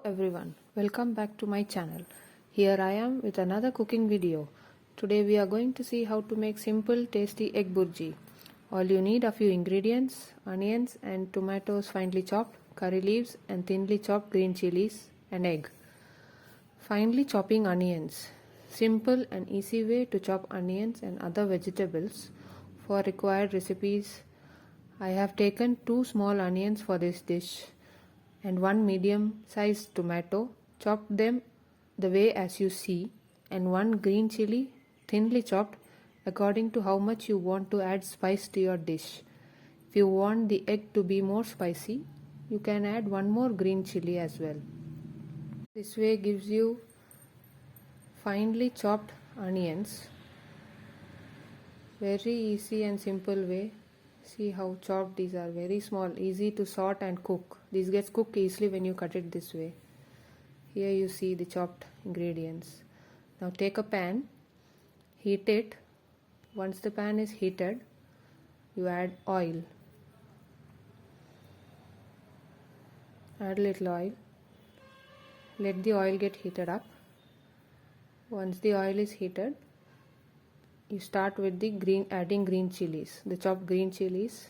everyone, welcome back to my channel. Here I am with another cooking video. Today we are going to see how to make simple tasty egg burji. All you need a few ingredients: onions and tomatoes finely chopped, curry leaves and thinly chopped green chilies, and egg. Finely chopping onions. Simple and easy way to chop onions and other vegetables. For required recipes, I have taken 2 small onions for this dish and 1 medium-sized tomato. Chop them the way as you see, and 1 green chili thinly chopped according to how much you want to add spice to your dish. If you want the egg to be more spicy, you can add 1 more green chili as well. This way gives you finely chopped onions. Very easy and simple way. See how chopped these are, very small, easy to sort and cook. These gets cooked easily when you cut it this way. Here you see the chopped ingredients. Now take a pan, heat it. Once the pan is heated, you add oil. Add little oil. Let the oil get heated up. Once the oil is heated, you start with the adding green chilies, the chopped green chilies.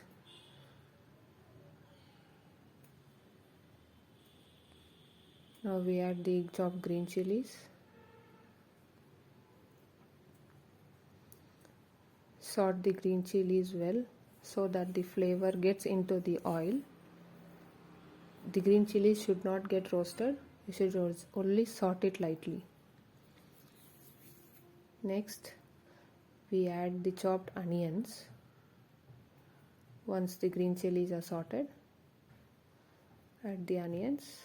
Now we add the chopped green chilies. Sort the green chilies well so that the flavor gets into the oil. The green chilies should not get roasted. You should only sort it lightly. Next, we add the chopped onions. Once the green chilies are sorted, add the onions.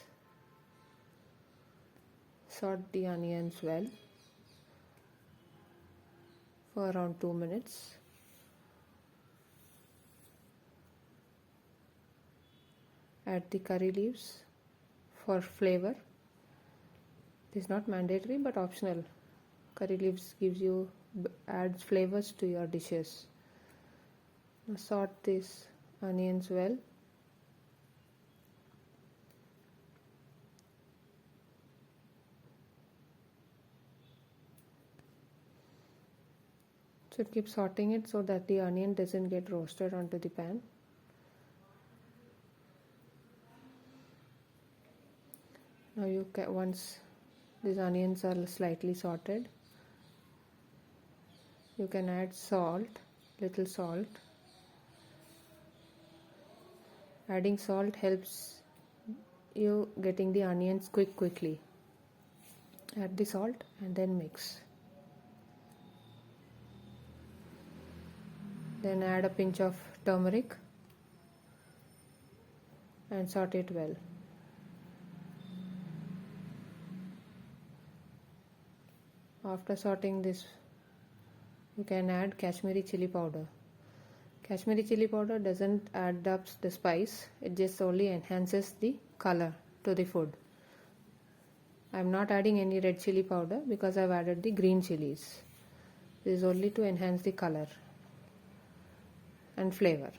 Sort the onions well for around 2 minutes. Add the curry leaves for flavor. It is not mandatory but optional. Curry leaves adds flavors to your dishes. Now sort these onions well. Should keep sorting it so that the onion doesn't get roasted onto the pan. Now once these onions are slightly sorted, you can add little salt. Adding salt helps you getting the onions quickly. Add the salt and then mix. Then add a pinch of turmeric and saute it well. After sauteing this, you can add Kashmiri chili powder. Kashmiri chili powder doesn't add up the spice, it just only enhances the color to the food. I am not adding any red chili powder because I have added the green chilies. This is only to enhance the color and flavor.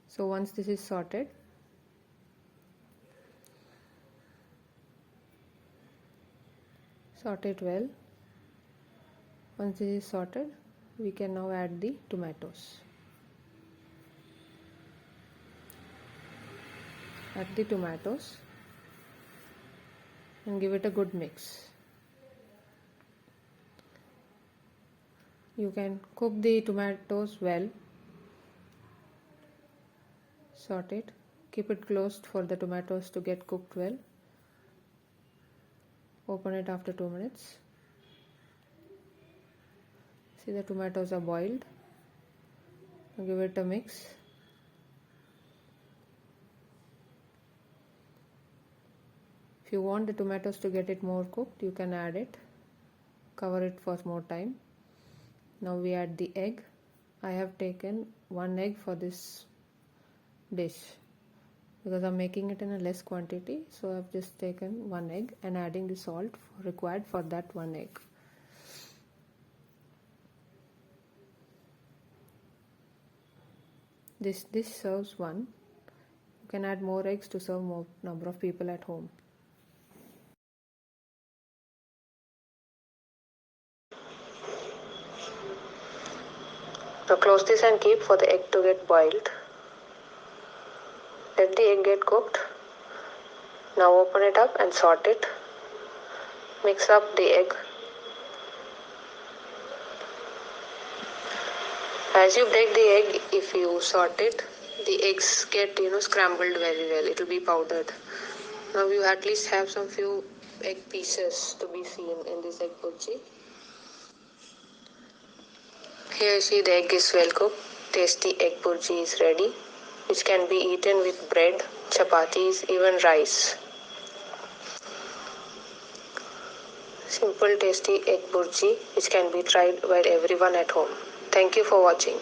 So once this is sorted, saute it well. Once this is sorted, we can now add the tomatoes. Add the tomatoes and give it a good mix. You can cook the tomatoes well. Sort it. Keep it closed for the tomatoes to get cooked well. Open it after 2 minutes. See, the tomatoes are boiled. Give it a mix. If you want the tomatoes to get it more cooked, you can add it. Cover it for more time. Now we add the egg. I have taken 1 egg for this dish because I'm making it in a less quantity, so I've just taken 1 egg and adding the salt required for that 1 egg. This dish serves 1. You can add more eggs to serve more number of people at home. Now close this and keep for the egg to get boiled. Let the egg get cooked. Now open it up and sort it. Mix up the egg. As you break the egg, if you sort it, the eggs get scrambled very well. It will be powdered. Now you at least have some few egg pieces to be seen in this egg bhurji. Here you see the egg is well cooked. Tasty egg bhurji is ready, which can be eaten with bread, chapatis, even rice. Simple tasty egg bhurji which can be tried by everyone at home. Thank you for watching.